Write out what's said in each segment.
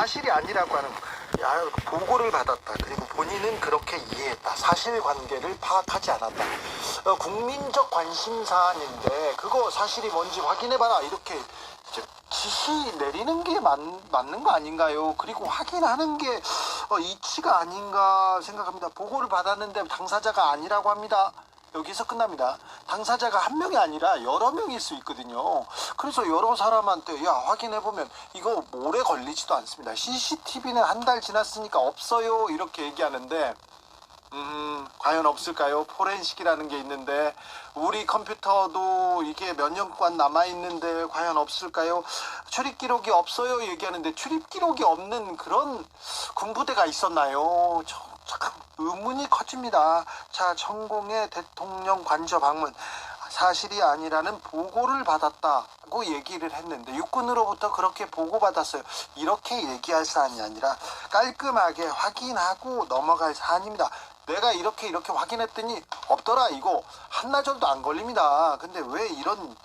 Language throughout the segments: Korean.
사실이 아니라고 하는 보고를 받았다. 그리고 본인은 그렇게 이해했다. 사실관계를 파악하지 않았다. 국민적 관심사안인데 그거 사실이 뭔지 확인해봐라. 이렇게 지시 내리는 게 맞는 거 아닌가요? 그리고 확인하는 게 이치가 아닌가 생각합니다. 보고를 받았는데 당사자가 아니라고 합니다. 여기서 끝납니다. 당사자가 한 명이 아니라 여러 명일 수 있거든요. 그래서 여러 사람한테 확인해보면 이거 오래 걸리지도 않습니다. CCTV는 한 달 지났으니까 없어요 이렇게 얘기하는데 과연 없을까요? 포렌식이라는 게 있는데 우리 컴퓨터도 이게 몇 년간 남아있는데 과연 없을까요? 출입 기록이 없어요 얘기하는데 출입 기록이 없는 그런 군부대가 있었나요? 참 의문이 커집니다. 자, 천공의 대통령 관저 방문 사실이 아니라는 보고를 받았다고 얘기를 했는데 육군으로부터 그렇게 보고받았어요. 이렇게 얘기할 사안이 아니라 깔끔하게 확인하고 넘어갈 사안입니다. 내가 이렇게 확인했더니 없더라. 이거 한나절도 안 걸립니다. 근데 왜 이런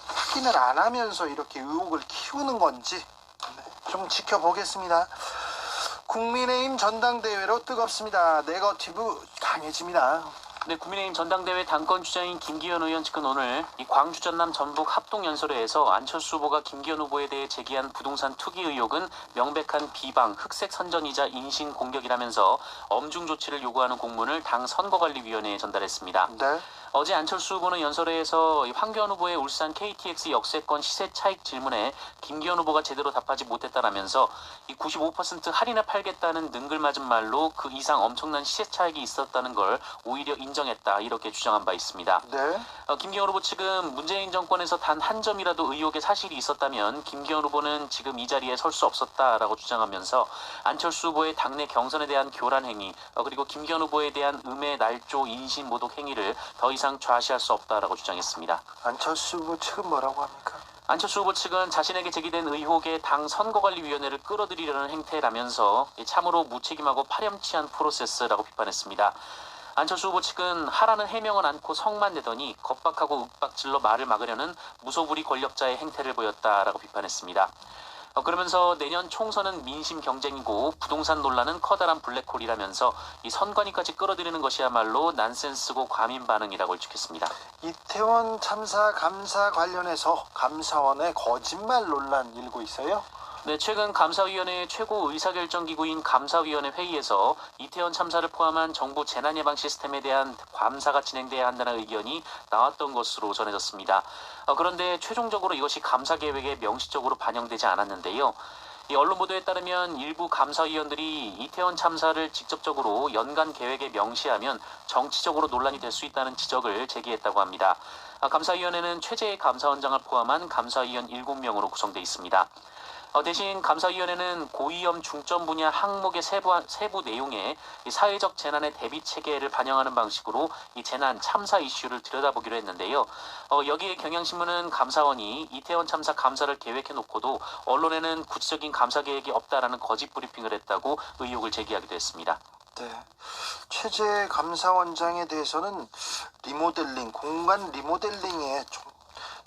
확인을 안 하면서 이렇게 의혹을 키우는 건지 좀 지켜보겠습니다. 국민의힘 전당대회로 뜨겁습니다. 네거티브 강해집니다. 네, 국민의힘 전당대회 당권 주자인 김기현 의원 측은 오늘 이 광주 전남 전북 합동연설회에서 안철수 후보가 김기현 후보에 대해 제기한 부동산 투기 의혹은 명백한 비방, 흑색 선전이자 인신 공격이라면서 엄중 조치를 요구하는 공문을 당 선거관리위원회에 전달했습니다. 네. 어제 안철수 후보는 연설회에서 황교안 후보의 울산 KTX 역세권 시세 차익 질문에 김기현 후보가 제대로 답하지 못했다라면서 이 95% 할인해 팔겠다는 능글맞은 말로 그 이상 엄청난 시세 차익이 있었다는 걸 오히려 인정했다 이렇게 주장한 바 있습니다. 네. 김기현 후보 측은 문재인 정권에서 단 한 점이라도 의혹의 사실이 있었다면 김기현 후보는 지금 이 자리에 설 수 없었다라고 주장하면서 안철수 후보의 당내 경선에 대한 교란 행위 그리고 김기현 후보에 대한 음해 날조 인신 모독 행위를 더 이상 좌시할 수 없다라고 주장했습니다. 안철수 후보 측은 뭐라고 합니까? 안철수 후보 측은 자신에게 제기된 의혹에 당 선거관리위원회를 끌어들이려는 행태라면서 참으로 무책임하고 파렴치한 프로세스라고 비판했습니다. 안철수 후보 측은 하라는 해명은 않고 성만 내더니 겁박하고 윽박질러 말을 막으려는 무소불위 권력자의 행태를 보였다라고 비판했습니다. 그러면서 내년 총선은 민심 경쟁이고 부동산 논란은 커다란 블랙홀이라면서 이 선관위까지 끌어들이는 것이야말로 난센스고 과민 반응이라고 일축했습니다. 이태원 참사 감사 관련해서 감사원의 거짓말 논란 일고 있어요? 네, 최근 감사위원회의 최고 의사결정기구인 감사위원회 회의에서 이태원 참사를 포함한 정부 재난예방 시스템에 대한 감사가 진행돼야 한다는 의견이 나왔던 것으로 전해졌습니다. 그런데 최종적으로 이것이 감사 계획에 명시적으로 반영되지 않았는데요. 이 언론 보도에 따르면 일부 감사위원들이 이태원 참사를 직접적으로 연간 계획에 명시하면 정치적으로 논란이 될 수 있다는 지적을 제기했다고 합니다. 감사위원회는 최재해 감사원장을 포함한 감사위원 7명으로 구성돼 있습니다. 대신 감사위원회는 고위험 중점 분야 항목의 세부 내용에 사회적 재난의 대비 체계를 반영하는 방식으로 이 재난 참사 이슈를 들여다보기로 했는데요. 여기에 경향신문은 감사원이 이태원 참사 감사를 계획해놓고도 언론에는 구체적인 감사 계획이 없다라는 거짓 브리핑을 했다고 의혹을 제기하기도 했습니다. 네. 최재 감사원장에 대해서는 공간 리모델링에 좀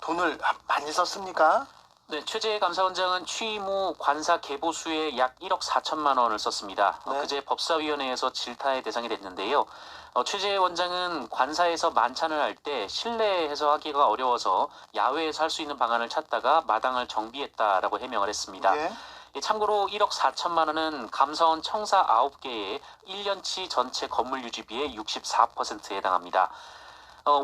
돈을 많이 썼습니까? 네, 최재해 감사원장은 취임 후 관사 개보수에 약 1억 4천만 원을 썼습니다. 네. 그제 법사위원회에서 질타의 대상이 됐는데요. 최재해 원장은 관사에서 만찬을 할 때 실내에서 하기가 어려워서 야외에서 할 수 있는 방안을 찾다가 마당을 정비했다라고 해명을 했습니다. 예. 참고로 1억 4천만 원은 감사원 청사 9개의 1년치 전체 건물 유지비의 64%에 해당합니다.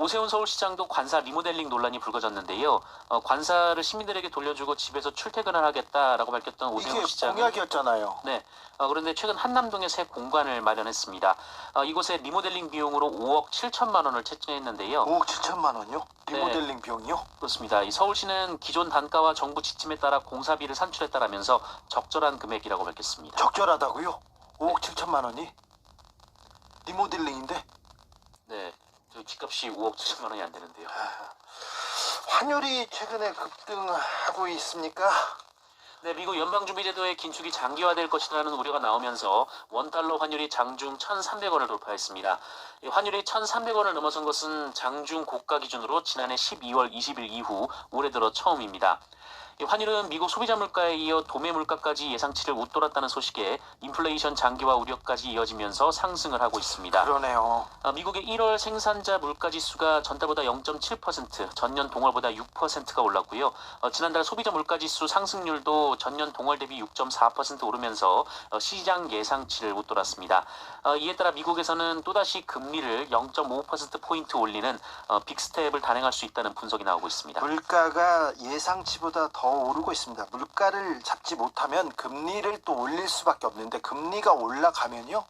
오세훈 서울시장도 관사 리모델링 논란이 불거졌는데요. 관사를 시민들에게 돌려주고 집에서 출퇴근을 하겠다라고 밝혔던 오세훈 이게 시장은 공약이었잖아요. 네. 그런데 최근 한남동에 새 공간을 마련했습니다. 이곳에 리모델링 비용으로 5억 7천만 원을 책정했는데요. 5억 7천만 원이요? 리모델링 비용이요? 그렇습니다. 이 서울시는 기존 단가와 정부 지침에 따라 공사비를 산출했다라면서 적절한 금액이라고 밝혔습니다. 적절하다고요? 5억 7천만 원이? 리모델링인데? 네. 저희 집값이 5억 7천만 원이 안 되는데요. 환율이 최근에 급등하고 있습니까? 네, 미국 연방준비제도의 긴축이 장기화될 것이라는 우려가 나오면서 원달러 환율이 장중 1,300원을 돌파했습니다. 이 환율이 1,300원을 넘어선 것은 장중 고가 기준으로 지난해 12월 20일 이후 올해 들어 처음입니다. 이 환율은 미국 소비자 물가에 이어 도매 물가까지 예상치를 웃돌았다는 소식에 인플레이션 장기화 우려까지 이어지면서 상승을 하고 있습니다. 그러네요. 미국의 1월 생산자 물가지수가 전달보다 0.7%, 전년 동월보다 6%가 올랐고요. 지난달 소비자 물가지수 상승률도 전년 동월 대비 6.4% 오르면서 시장 예상치를 웃돌았습니다. 이에 따라 미국에서는 또다시 금리를 0.5%포인트 올리는 빅스텝을 단행할 수 있다는 분석이 나오고 있습니다. 물가가 예상치보다 더 오르고 있습니다. 물가를 잡지 못하면 금리를 또 올릴 수밖에 없는데 금리가 올라가면요.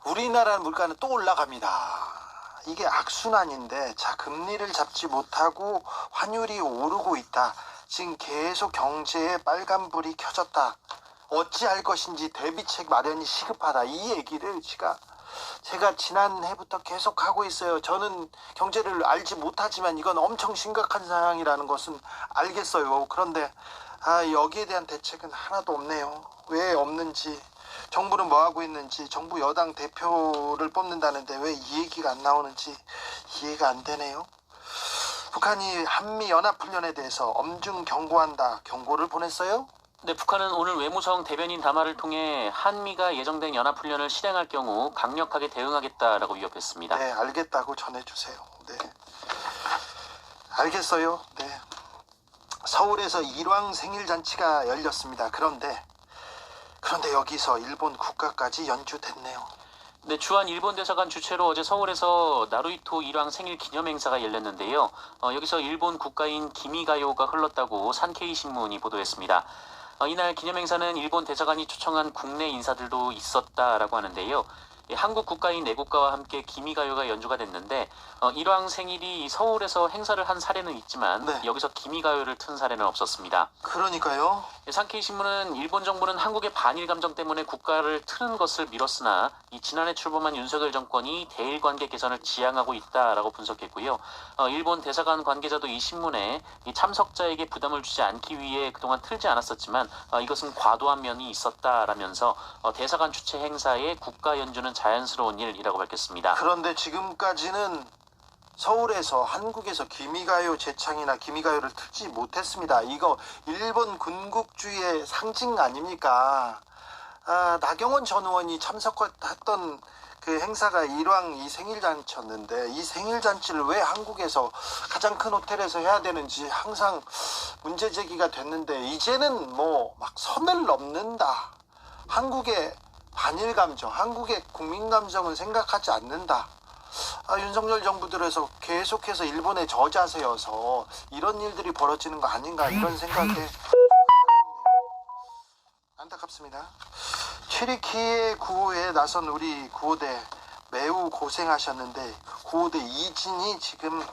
우리나라 물가는 또 올라갑니다. 이게 악순환인데 자 금리를 잡지 못하고 환율이 오르고 있다. 지금 계속 경제에 빨간불이 켜졌다. 어찌할 것인지 대비책 마련이 시급하다. 이 얘기를 제가 지난해부터 계속 하고 있어요. 저는 경제를 알지 못하지만 이건 엄청 심각한 상황이라는 것은 알겠어요. 그런데 여기에 대한 대책은 하나도 없네요. 왜 없는지, 정부는 뭐 하고 있는지, 정부 여당 대표를 뽑는다는데 왜 이 얘기가 안 나오는지 이해가 안 되네요. 북한이 한미연합훈련에 대해서 엄중 경고한다. 경고를 보냈어요? 네, 북한은 오늘 외무성 대변인 담화를 통해 한미가 예정된 연합훈련을 실행할 경우 강력하게 대응하겠다라고 위협했습니다. 네, 알겠다고 전해주세요. 네, 알겠어요. 네, 서울에서 일왕 생일잔치가 열렸습니다. 그런데 여기서 일본 국가까지 연주됐네요. 네, 주한 일본 대사관 주최로 어제 서울에서 나루히토 일왕 생일 기념 행사가 열렸는데요. 여기서 일본 국가인 기미가요가 흘렀다고 산케이 신문이 보도했습니다. 이날 기념 행사는 일본 대사관이 초청한 국내 인사들도 있었다라고 하는데요. 한국 국가인 애국가와 함께 기미가요가 연주가 됐는데 일왕 생일이 서울에서 행사를 한 사례는 있지만 네. 여기서 기미가요를 튼 사례는 없었습니다. 그러니까요. 산케이 신문은 일본 정부는 한국의 반일 감정 때문에 국가를 트는 것을 미뤘으나 지난해 출범한 윤석열 정권이 대일 관계 개선을 지향하고 있다라고 분석했고요. 일본 대사관 관계자도 이 신문에 이 참석자에게 부담을 주지 않기 위해 그동안 틀지 않았었지만 이것은 과도한 면이 있었다라면서 대사관 주최 행사에 국가 연주는 자연스러운 일이라고 밝혔습니다. 그런데 지금까지는 서울에서 한국에서 기미가요 재창이나 기미가요를 틀지 못했습니다. 이거 일본 군국주의의 상징 아닙니까? 나경원 전 의원이 참석했던 그 행사가 일왕 이 생일잔치였는데 이 생일잔치를 왜 한국에서 가장 큰 호텔에서 해야 되는지 항상 문제 제기가 됐는데 이제는 뭐 막 선을 넘는다. 한국의 반일 감정, 한국의 국민 감정은 생각하지 않는다. 윤석열 정부 들에서 계속해서 일본의 저자세여서 이런 일들이 벌어지는 거 아닌가 이런 생각에 안타깝습니다. 튀르키예 구호에 나선 우리 구호대 매우 고생하셨는데 구호대 이진이 지금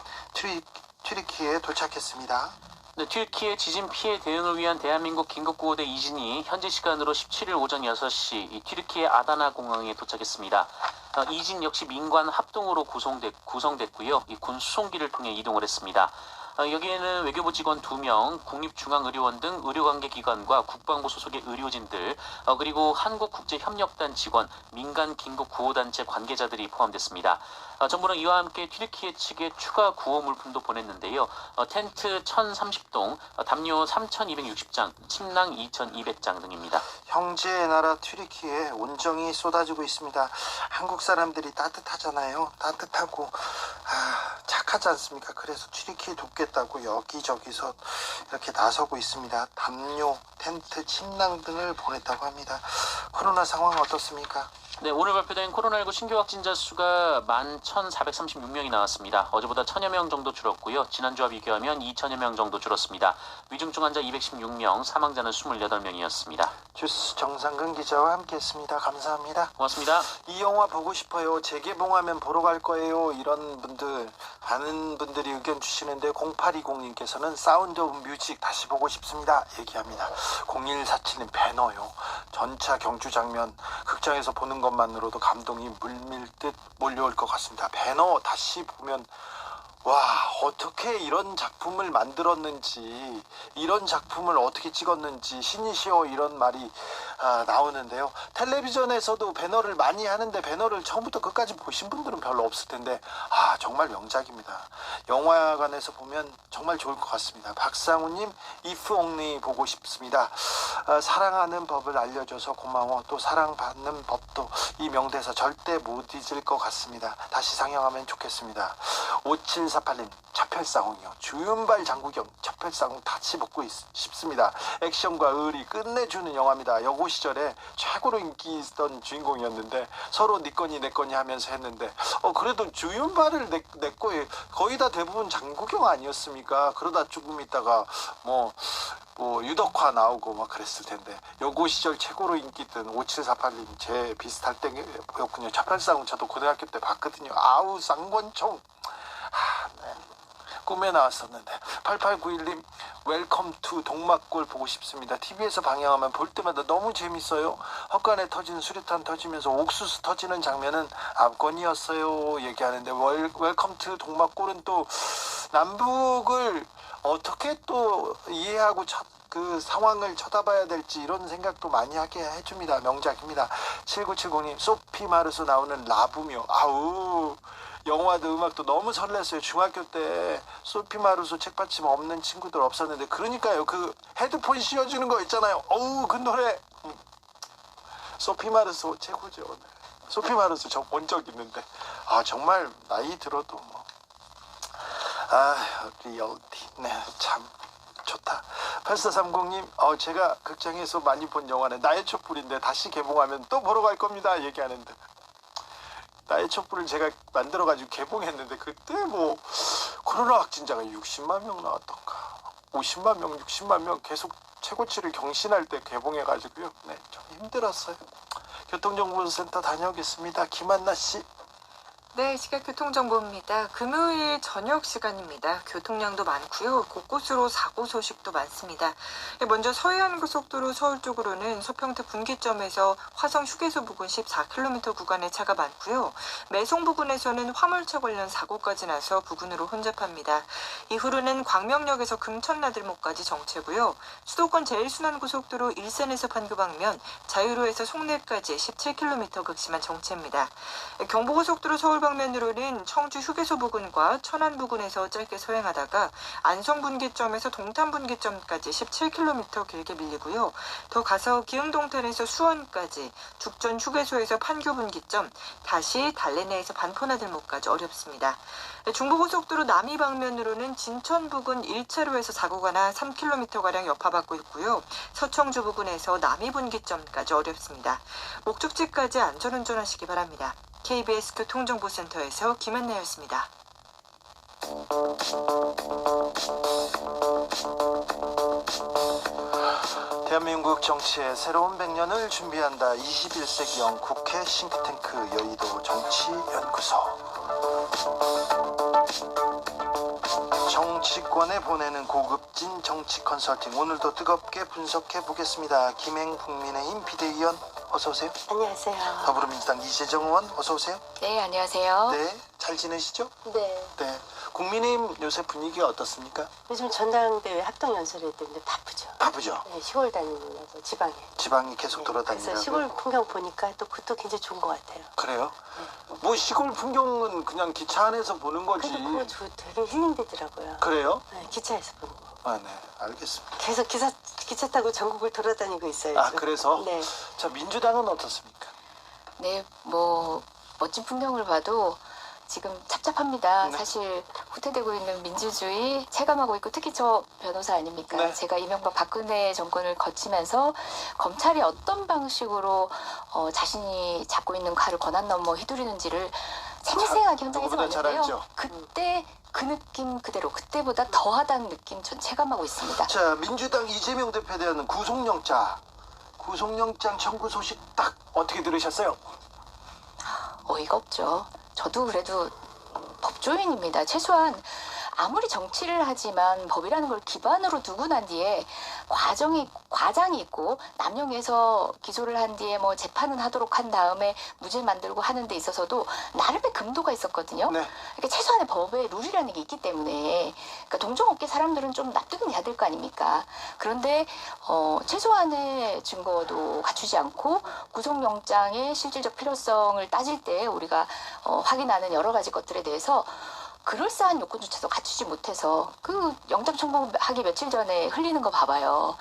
튀르키예에 도착했습니다. 네, 튀르키예 지진 피해 대응을 위한 대한민국 긴급구호대 이진이 현지 시간으로 17일 오전 6시 이 튀르키예 아다나 공항에 도착했습니다. 이진 역시 민관 합동으로 구성됐고요. 이 군 수송기를 통해 이동을 했습니다. 여기에는 외교부 직원 2명, 국립중앙의료원 등 의료관계기관과 국방부 소속의 의료진들, 그리고 한국국제협력단 직원, 민간 긴급구호단체 관계자들이 포함됐습니다. 정부는 이와 함께 튀르키예 측에 추가 구호 물품도 보냈는데요. 텐트 1,030동, 담요 3,260장, 침낭 2,200장 등입니다. 형제의 나라 튀르키예에 온정이 쏟아지고 있습니다. 한국 사람들이 따뜻하잖아요. 따뜻하고 착하지 않습니까? 그래서 튀르키예 돕겠다고 여기저기서 이렇게 나서고 있습니다. 담요, 텐트, 침낭 등을 보냈다고 합니다. 코로나 상황 어떻습니까? 네, 오늘 발표된 코로나19 신규 확진자 수가 11,436명이 나왔습니다. 어제보다 1,000여 명 정도 줄었고요. 지난주와 비교하면 2,000여 명 정도 줄었습니다. 위중증 환자 216명, 사망자는 28명이었습니다. 주스 정상근 기자와 함께했습니다. 감사합니다. 고맙습니다. 이 영화 보고 싶어요. 재개봉하면 보러 갈 거예요. 이런 분들, 많은 분들이 의견 주시는데 0820님께서는 사운드 오브 뮤직 다시 보고 싶습니다. 얘기합니다. 0147님 배너요. 전차 경주 장면 극장에서 보는 것만으로도 감동이 물밀듯 몰려올 것 같습니다. 배너 다시 보면 와, 어떻게 이런 작품을 만들었는지, 이런 작품을 어떻게 찍었는지 신이시여 이런 말이 나오는데요. 텔레비전에서도 배너를 많이 하는데 배너를 처음부터 끝까지 보신 분들은 별로 없을 텐데 정말 명작입니다. 영화관에서 보면 정말 좋을 것 같습니다. 박상우님 If Only 보고 싶습니다. 사랑하는 법을 알려줘서 고마워. 또 사랑받는 법도 이 명대사 절대 못 잊을 것 같습니다. 다시 상영하면 좋겠습니다. 5748님 차별상홍이요. 주윤발 장국영 차별상홍 다시 보고 싶습니다. 액션과 의리 끝내주는 영화입니다. 여고 시절에 최고로 인기 있던 주인공이었는데 서로 네 거니 내 거니 하면서 했는데 그래도 주윤발을 냈고 거의 다 대부분 장국영 아니었습니까? 그러다 조금 있다가 뭐 유덕화 나오고 막 그랬을 텐데 여고 시절 최고로 인기 있던 5748님 제 비슷할 때였군요. 차별상홍 저도 고등학교 때 봤거든요. 아우 쌍권총 네. 꿈에 나왔었는데. 8891님 웰컴 투 동막골 보고 싶습니다. TV에서 방영하면 볼 때마다 너무 재밌어요. 헛간에 터진 수류탄 터지면서 옥수수 터지는 장면은 압권이었어요 얘기하는데 웰컴 투 동막골은 또 남북을 어떻게 또 이해하고 그 상황을 쳐다봐야 될지 이런 생각도 많이 하게 해줍니다. 명작입니다. 7970님 소피 마르소 나오는 라붐이요. 아우 영화도 음악도 너무 설렜어요. 중학교 때 소피 마르소 책받침 없는 친구들 없었는데 그러니까요. 그 헤드폰 씌워주는 거 있잖아요. 어우 그 노래 소피 마르소 최고죠. 소피 마르소 저 본 적 있는데 정말 나이 들어도 리얼티 참 좋다. 8430님 제가 극장에서 많이 본 영화는 나의 촛불인데 다시 개봉하면 또 보러 갈 겁니다 얘기하는데 나의 촛불을 제가 만들어가지고 개봉했는데 그때 코로나 확진자가 60만 명 나왔던가 50만 명 60만 명 계속 최고치를 경신할 때 개봉해가지고요. 네, 좀 힘들었어요. 교통정보센터 다녀오겠습니다. 김한나 씨. 네, 시각 교통정보입니다. 금요일 저녁 시간입니다. 교통량도 많고요. 곳곳으로 사고 소식도 많습니다. 먼저 서해안고속도로 서울 쪽으로는 서평택 분기점에서 화성 휴게소 부근 14km 구간에 차가 많고요. 매송 부근에서는 화물차 관련 사고까지 나서 부근으로 혼잡합니다. 이후로는 광명역에서 금천나들목까지 정체고요. 수도권 제1순환고속도로 일산에서 판교 방면, 자유로에서 송내까지 17km 극심한 정체입니다. 경부고속도로 서울 방면으로는 청주 휴게소 부근과 천안 부근에서 짧게 서행하다가 안성 분기점에서 동탄 분기점까지 17km 길게 밀리고요. 더 가서 기흥 동탄에서 수원까지, 죽전 휴게소에서 판교 분기점, 다시 달래내에서 반포나들목까지 어렵습니다. 중부고속도로 남이 방면으로는 진천 부근 1차로에서 사고가 나 3km가량 여파받고 있고요. 서청주 부근에서 남이 분기점까지 어렵습니다. 목적지까지 안전운전하시기 바랍니다. KBS 교통정보센터에서 김한나였습니다. 대한민국 정치의 새로운 100년을 준비한다. 21세기형 국회 싱크탱크 여의도 정치연구소. 정치권에 보내는 고급진 정치 컨설팅, 오늘도 뜨겁게 분석해 보겠습니다. 김행 국민의힘 비대위원 어서 오세요. 안녕하세요. 더불어민주당 이재정 의원 어서 오세요. 네, 안녕하세요. 네, 잘 지내시죠? 네. 네. 국민의힘 요새 분위기가 어떻습니까? 요즘 전당대회 합동연설회 때문에 바쁘죠. 바쁘죠? 네, 시골 다니면서 지방에. 지방이 계속 돌아다니라고요? 그래서 시골 풍경 보니까 또 그것도 굉장히 좋은 것 같아요. 그래요? 뭐 시골 풍경은 그냥 기차 안에서 보는 거지. 근데 그거 되게 힐링되더라고요. 그래요? 네, 기차에서 보는 거. 네, 알겠습니다. 계속 기차 타고 전국을 돌아다니고 있어요. 그래서? 네. 자, 민주당은 어떻습니까? 네, 멋진 풍경을 봐도 지금 답답합니다. 네. 사실 후퇴되고 있는 민주주의 체감하고 있고, 특히 저 변호사 아닙니까? 네. 제가 이명박 박근혜 정권을 거치면서 검찰이 어떤 방식으로 자신이 잡고 있는 칼을 권한 넘어 휘두르는지를 생생하게 현장에서 누구보다 잘 봤는데요. 알죠. 그때 그 느낌 그대로, 그때보다 더하다는 느낌 전 체감하고 있습니다. 자, 민주당 이재명 대표에 대한 구속영장 청구 소식 딱 어떻게 들으셨어요? 어이가 없죠. 저도 그래도 법조인입니다. 최소한 아무리 정치를 하지만 법이라는 걸 기반으로 두고 난 뒤에 과장이 있고 남용해서 기소를 한 뒤에 뭐 재판은 하도록 한 다음에 무죄 만들고 하는 데 있어서도 나름의 금도가 있었거든요. 네. 그러니까 최소한의 법의 룰이라는 게 있기 때문에 그러니까 동종업계 사람들은 좀 납득은 해야 될 거 아닙니까? 그런데 최소한의 증거도 갖추지 않고 구속영장의 실질적 필요성을 따질 때 우리가 확인하는 여러 가지 것들에 대해서 그럴싸한 요건조차도 갖추지 못해서 그 영장 청구하기 며칠 전에 흘리는 거 봐봐요.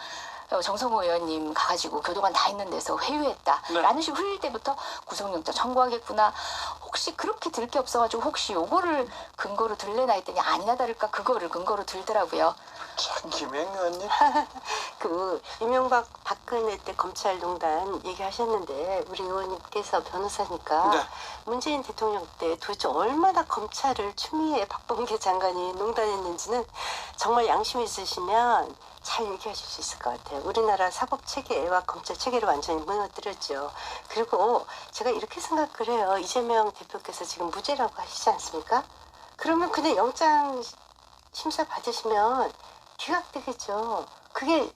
정성호 의원님 가가지고 교도관 다 있는 데서 회유했다라는 네. 식으로 흘릴 때부터 구속영장 청구하겠구나. 혹시 그렇게 들 게 없어가지고 혹시 요거를 근거로 들래나 했더니 아니나 다를까 그거를 근거로 들더라고요. 참 김행 의원님. 그 이명박 박근혜 때 검찰농단 얘기하셨는데 우리 의원님께서 변호사니까 네. 문재인 대통령 때 도대체 얼마나 검찰을 추미애 박범계 장관이 농단했는지는 정말 양심 있으시면 잘 얘기하실 수 있을 것 같아요. 우리나라 사법 체계와 검찰 체계를 완전히 무너뜨렸죠. 그리고 제가 이렇게 생각을 해요. 이재명 대표께서 지금 무죄라고 하시지 않습니까? 그러면 그냥 영장 심사 받으시면 기각되겠죠. 그게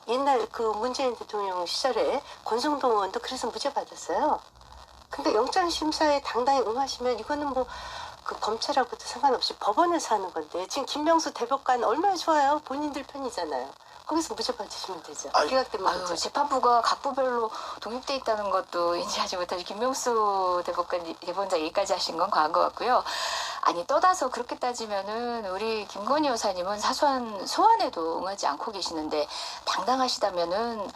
옛날 그 문재인 대통령 시절에 권성동 의원도 그래서 무죄 받았어요. 근데 영장 심사에 당당히 응하시면 이거는 뭐 그 검찰하고도 상관없이 법원에서 하는 건데 지금 김명수 대법관 얼마나 좋아요. 본인들 편이잖아요. 거기서 무죄 받으시면 되죠. 아유, 기각되면 아유, 되죠. 재판부가 각부별로 독립돼 있다는 것도 인지하지 못하시 김명수 대법관 얘기까지 하신 건 과한 것 같고요. 아니 떠다서 그렇게 따지면은 우리 김건희 여사님은 사소한 소환에도 응하지 않고 계시는데 당당하시다면은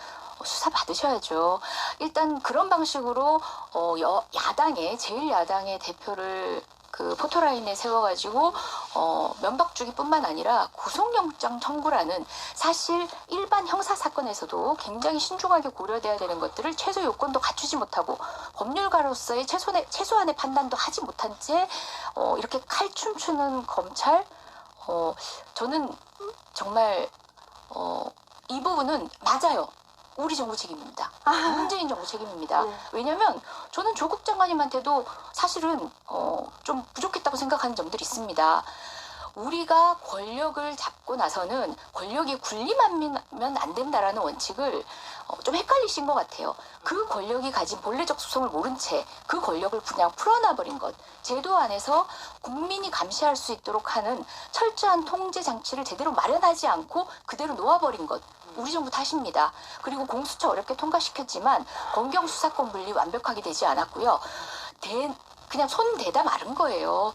수사 받으셔야죠. 일단 그런 방식으로 야당의 제일 야당의 대표를 그 포토라인에 세워가지고 면박주기뿐만 아니라 구속영장 청구라는 사실 일반 형사 사건에서도 굉장히 신중하게 고려돼야 되는 것들을 최소 요건도 갖추지 못하고 법률가로서의 최소한의 판단도 하지 못한 채 이렇게 칼춤추는 검찰 저는 정말 이 부분은 맞아요. 우리 정부 책임입니다. 문재인 정부 책임입니다. 네. 왜냐하면 저는 조국 장관님한테도 사실은 좀 부족했다고 생각하는 점들이 있습니다. 우리가 권력을 잡고 나서는 권력이 군림하면 안 된다라는 원칙을 좀 헷갈리신 것 같아요. 그 권력이 가진 본래적 수성을 모른 채 그 권력을 그냥 풀어놔버린 것. 제도 안에서 국민이 감시할 수 있도록 하는 철저한 통제 장치를 제대로 마련하지 않고 그대로 놓아버린 것. 우리 정부 탓입니다. 그리고 공수처 어렵게 통과시켰지만 검경 수사권 분리 완벽하게 되지 않았고요. 그냥 손 대다 마른 거예요.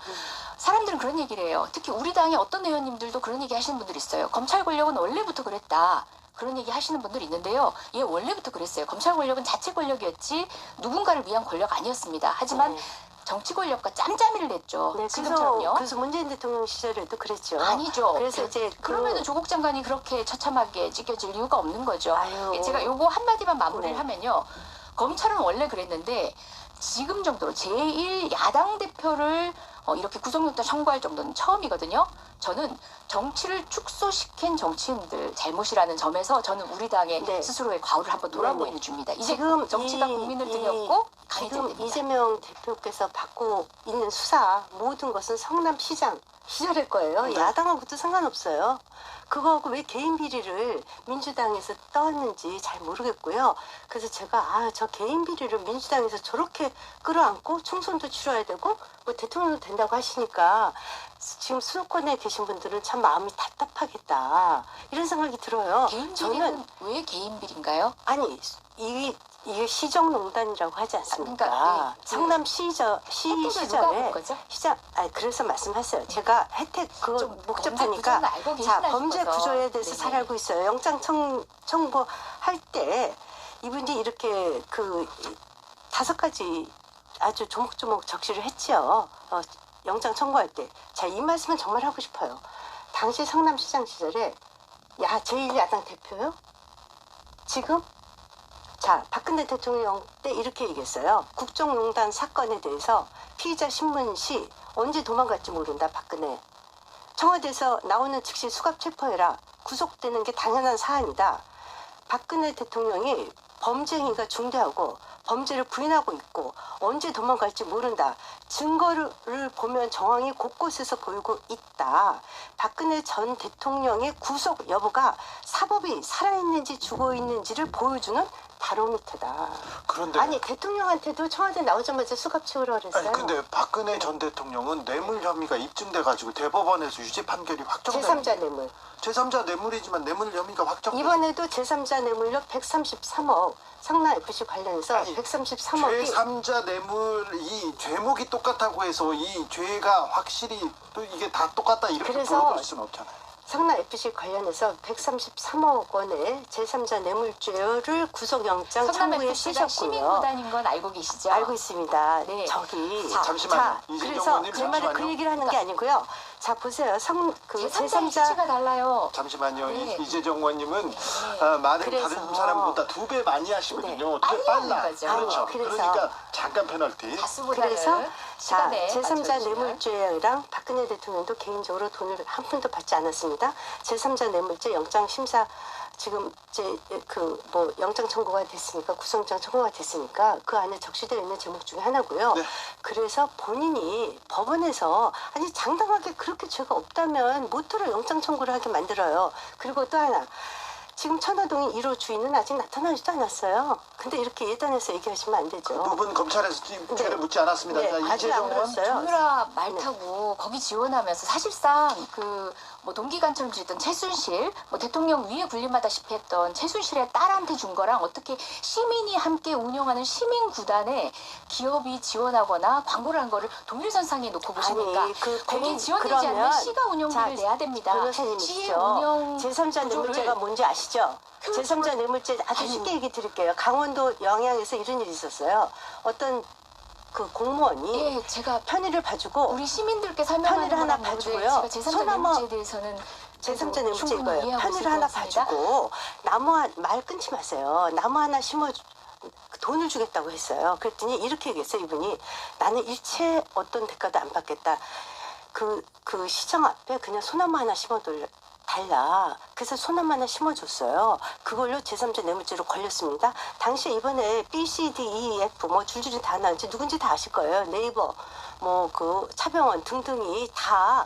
사람들은 그런 얘기를 해요. 특히 우리 당의 어떤 의원님들도 그런 얘기 하시는 분들이 있어요. 검찰 권력은 원래부터 그랬다. 그런 얘기 하시는 분들이 있는데요. 예, 원래부터 그랬어요. 검찰 권력은 자체 권력이었지 누군가를 위한 권력 아니었습니다. 하지만 정치 권력과 짬짬이를 냈죠. 네, 지금처럼요. 그래서 문재인 대통령 시절에도 그랬죠. 아니죠. 그래서 이제 그러면은 조국 장관이 그렇게 처참하게 찢겨질 이유가 없는 거죠. 아유. 제가 요거 한마디만 마무리를 네. 하면요. 검찰은 원래 그랬는데 지금 정도로 제1야당 대표를 이렇게 구속영장 청구할 정도는 처음이거든요. 저는 정치를 축소시킨 정치인들 잘못이라는 점에서 저는 우리 당의 네. 스스로의 과오를 한번 돌아보이는 네. 중입니다. 이제 지금 정치가 국민을 등였고 강해져야 지금 됩니다. 이재명 대표께서 받고 있는 수사 모든 것은 성남시장 시절일 거예요. 네. 야당하고도 상관없어요. 그거하고 왜 개인 비리를 민주당에서 떴는지 잘 모르겠고요. 그래서 제가 저 개인 비리를 민주당에서 저렇게 끌어안고 총선도 치러야 되고 뭐 대통령도 된다고 하시니까 지금 수도권에 계신 분들은 참 마음이 답답하겠다 이런 생각이 들어요. 개인 저는 비리는 왜 개인 비리인가요? 아니 이게 시정농단이라고 하지 않습니까? 그러니까 성남 시절 혜택을 누가 본 시절에 거죠? 시장 그래서 말씀하셨어요. 제가 혜택 그거 좀 범죄 복잡하니까 구조는 알고 자 계시나 범죄 싶어서. 구조에 대해서 잘 네네. 알고 있어요. 영장 청구할 때 이분이 이렇게 그 5가지 아주 조목조목 적시를 했지요. 영장 청구할 때. 자, 이 말씀은 정말 하고 싶어요. 당시 성남시장 시절에 제1야당 대표요? 지금? 자, 박근혜 대통령 때 이렇게 얘기했어요. 국정농단 사건에 대해서 피의자 신문 시 언제 도망갈지 모른다, 박근혜. 청와대에서 나오는 즉시 수갑 체포해라. 구속되는 게 당연한 사안이다. 박근혜 대통령이 범죄 행위가 중대하고 범죄를 부인하고 있고 언제 도망갈지 모른다. 증거를 보면 정황이 곳곳에서 보이고 있다. 박근혜 전 대통령의 구속 여부가 사법이 살아있는지 죽어있는지를 보여주는 바로미터다. 그런데 아니 대통령한테도 청와대 나오자마자 수갑 채우라 그랬어요. 아니 근데 박근혜 전 대통령은 뇌물 혐의가 입증돼가지고 대법원에서 유죄 판결이 확정된 제3자 뇌물. 제3자 뇌물이지만 뇌물 혐의가 확정. 이번에도 제3자 뇌물로 133억 성남FC 관련해서 아니, 133억이 제3자 뇌물 이 죄목이 똑같다고 해서 이 죄가 확실히 또 이게 다 똑같다 이렇게 그래서 돌아볼 수는 없잖아요. 성남FC 관련해서 133억 원의 제3자 뇌물죄를 구속영장 성남 청구에 FC가 쓰셨고요. 시민구단인 건 알고 계시죠? 알고 있습니다. 네. 저기 잠시만요. 이재정 그래서 의원님, 제 말을 그 잠시만요. 얘기를 하는 게 아니고요. 자 보세요. 제3자 제3자 FC가 달라요. 잠시만요. 네. 이재정 의원님은 네. 말을 그래서- 다른 사람보다 2배 많이 하시거든요. 빨리 되게 빨라. 하는 거죠. 그렇죠. 아니, 그래서- 그러니까 잠깐 페널티. 다수보다는 그래서 자 시간에 제3자 맞춰주시면. 뇌물죄랑 박근혜 대통령도 개인적으로 돈을 한 푼도 받지 않았습니다. 제3자 뇌물죄 영장 심사 지금 이제 뭐 영장 청구가 됐으니까 구속영장 청구가 됐으니까 그 안에 적시되어 있는 제목 중에 하나고요. 네. 그래서 본인이 법원에서 아니 장당하게 그렇게 죄가 없다면 모토로 영장 청구를 하게 만들어요. 그리고 또 하나. 지금 천화동의 1호 주인은 아직 나타나지도 않았어요. 근데 이렇게 예단해서 얘기하시면 안 되죠. 그 부분 검찰에서 지금 죄를 묻지 않았습니다. 네, 자, 아직 안 이재정 의원. 물었어요. 조누라 말 타고 거기 지원하면서 사실상 그 뭐 동기간처럼 지냈던 최순실, 뭐 대통령 위에 군림하다시피 했던 최순실의 딸한테 준 거랑 어떻게 시민이 함께 운영하는 시민구단에 기업이 지원하거나 광고를 한 거를 동일선상에 놓고 보십니까? 아니, 그 거기에 고민- 지원되지 않는 그러면 시가 운영비를 자, 내야 됩니다. 시의 변호사님이시죠. 운영 제3자 뇌물죄가 뭔지 아시죠? 그 제3자 뇌물죄 아주 아니. 쉽게 얘기 드릴게요. 강원도 영양에서 이런 일이 있었어요. 어떤 그 공무원이 예, 제가 편의를 봐주고 우리 시민들께 설명하는 편의를 하나 건 모르는데 봐주고요. 제가 제3자 소나무- 뇌물죄에 대해서는 제3자 충분히 뇌물죄 이거예요. 이해하고 있을 편의를 하나 것 같습니다. 봐주고 말 끊지 마세요. 나무 하나 돈을 주겠다고 했어요. 그랬더니 이렇게 얘기했어요. 이분이 나는 일체 어떤 대가도 안 받겠다. 그 시장 앞에 그냥 소나무 하나 달라. 그래서 소나무 하나 심어줬어요. 그걸로 제3자 뇌물죄로 걸렸습니다. 당시에 이번에 B, C, D, E, F 뭐 줄줄이 다 나왔지 누군지 다 아실 거예요. 네이버 뭐 그 차병원 등등이 다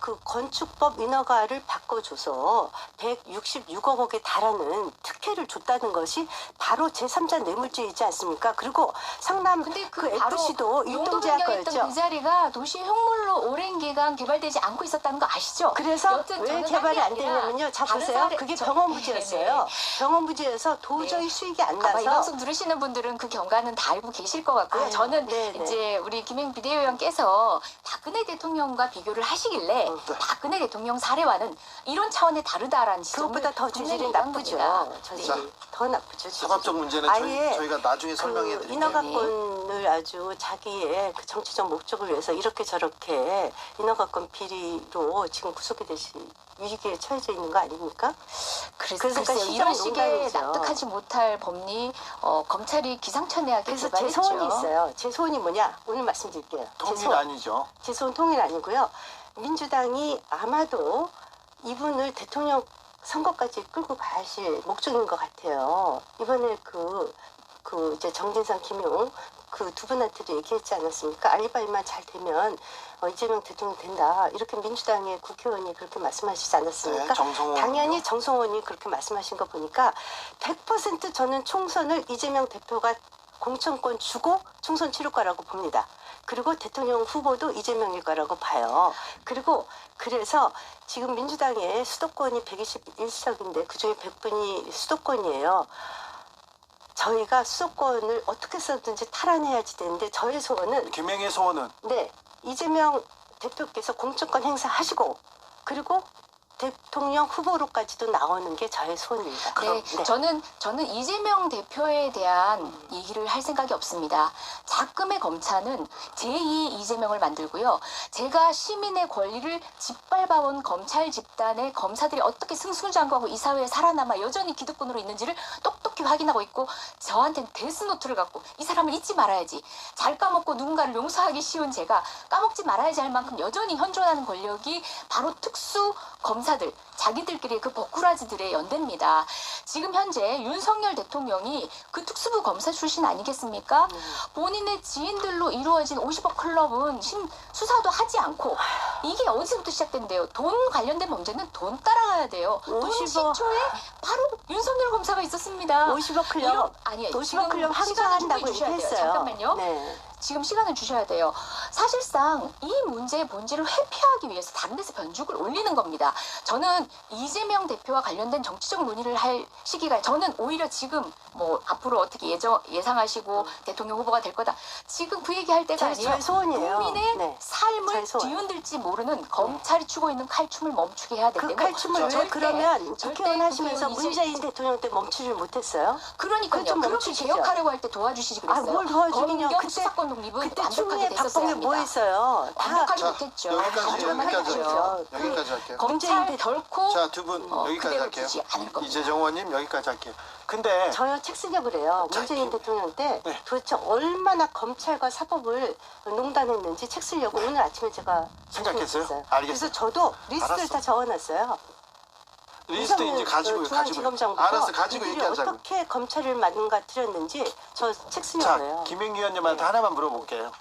그 건축법 인허가를 바꿔줘서 166억에 달하는 특혜를 줬다는 것이 바로 제3자 뇌물죄이지 않습니까? 그리고 성남 근데 그 바로 FC도 용도변경했던 일동제약거였죠. 그 자리가 도시 흉물로 오랜 기간 개발되지 않고 있었다는 거 아시죠? 그래서 여튼 왜 저는 개발이 딴 안 게 아니라 되냐면요. 자 다른 보세요. 사례- 그게 저- 병원 부지였어요. 네네. 병원 부지에서 도저히 네. 수익이 안 아마 이 나서 방송 들으시는 분들은 그 경과는 다 알고 계실 것 같고요. 아유, 저는 네네. 이제 우리 김행 비대위원께서 박근혜 대통령과 비교를 하시길래 네. 박근혜 대통령 사례와는 이런 차원의 다르다라는 지점을 그것보다 더 분명히 죄질이 얘기한 나쁘죠. 겁니다. 저희 자, 더 나쁘죠. 사법적 문제는 아예 저희가 나중에 설명해 그 드릴게요. 인허가권을 아주 자기의 그 정치적 목적을 위해서 이렇게 저렇게 인허가권 비리로 지금 구속이 되시 위기에 처해져 있는 거 아닙니까? 그래서 그러니까 글쎄요, 시정 이런 식의 농단이죠. 납득하지 못할 법리 검찰이 기상천외하게 그래서 제 개발했죠. 소원이 있어요. 제 소원이 뭐냐? 오늘 말씀드릴게요. 제 통일 소원. 아니죠. 제 소원 통일 아니고요. 민주당이 아마도 이분을 대통령 선거까지 끌고 가실 목적인 것 같아요. 이번에 이제 정진상, 김용 그 두 분한테도 얘기했지 않았습니까? 알리바이만 잘 되면 이재명 대통령 된다. 이렇게 민주당의 국회의원이 그렇게 말씀하시지 않았습니까? 네, 정성호 당연히 정성원이 그렇게 말씀하신 거 보니까 100% 저는 총선을 이재명 대표가 공천권 주고 총선 치를 거라고 봅니다. 그리고 대통령 후보도 이재명일 거라고 봐요. 그래서 지금 민주당의 수도권이 121석인데 그중에 100분이 수도권이에요. 저희가 수도권을 어떻게 해서든지 탈환해야지 되는데 저의 소원은 김행의 소원은 네, 이재명 대표께서 공천권 행사하시고 그리고 대통령 후보로까지도 나오는 게 저의 소원입니다. 네, 저는 이재명 대표에 대한 얘기를 할 생각이 없습니다. 작금의 검찰은 제2의 이재명을 만들고요. 제가 시민의 권리를 짓밟아온 검찰 집단의 검사들이 어떻게 승승장구하고 이 사회에 살아남아 여전히 기득권으로 있는지를 똑똑히 확인하고 있고 저한테는 데스노트를 갖고 이 사람을 잊지 말아야지. 잘 까먹고 누군가를 용서하기 쉬운 제가 까먹지 말아야지 할 만큼 여전히 현존하는 권력이 바로 특수 검사 검사들, 자기들끼리 그 버쿠라지들의 연대입니다. 지금 현재 윤석열 대통령이 그 특수부 검사 출신 아니겠습니까? 본인의 지인들로 이루어진 50억 클럽은 수사도 하지 않고 이게 어디서부터 시작된대요? 돈 관련된 범죄는 돈 따라가야 돼요. 돈 50억. 시초에 바로 윤석열 검사가 있었습니다. 50억 클럽. 아니에요. 50억 클럽 시간을 항소한다고 주셔야 돼요. 얘기했어요. 잠깐만요. 네. 지금 시간을 주셔야 돼요. 사실상 이 문제의 본질을 회피하기 위해서 다른 데서 변죽을 올리는 겁니다. 저는 이재명 대표와 관련된 정치적 논의를 할 시기가 저는 오히려 지금 뭐 앞으로 어떻게 예상하시고 대통령 후보가 될 거다. 지금 그 얘기할 때가 아니에요. 저의 소원이에요. 국민의 네. 삶을 저의 소원. 뒤흔들지 모르는 검찰이 추고 있는 칼춤을 멈추게 해야 될 그 때고 칼춤을 왜 절대, 그러면 절대 국회의원 하시면서 그게 이제- 문재인 대통령 때 멈추질 못했어요? 그러니까요. 좀 그렇게 멈추시죠. 개혁하려고 할 때 도와주시지 그랬어요. 뭘 도와주긴요. 검경 그때- 수사권 독립은 그때 완벽하게 추미애 됐었어야 박봉계 뭐 합니다. 했어요? 다 완벽하지 자, 못했죠. 여기까지 완벽하지 할게요. 못했죠. 여기까지 할게요. 검찰 결코 자, 두 분 여기까지 그대로 할게요. 두지 않을 겁니다. 이재정 의원님 여기까지 할게요. 근데 저요 책 쓰려고 그래요. 자, 문재인 대통령 때 네. 도대체 얼마나 검찰과 사법을 농단했는지 책 쓰려고 오늘 아침에 제가 생각했어요? 작성했어요. 알겠어요. 그래서 저도 리스트를 알았어. 다 적어놨어요. 리스트 이제 가지고 중앙지검장부터 알았어, 가지고 이들이 얘기하자고. 어떻게 검찰을 망가뜨렸는지 저 책 쓰려고 자, 해요. 김영기 의원님한테 하나만 물어볼게요.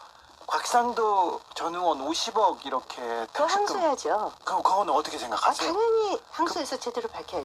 곽상도 전 의원 50억 이렇게 그거 특수금 항소해야죠. 그건 어떻게 아, 생각하세요? 당연히 항소해서 제대로 밝혀야죠.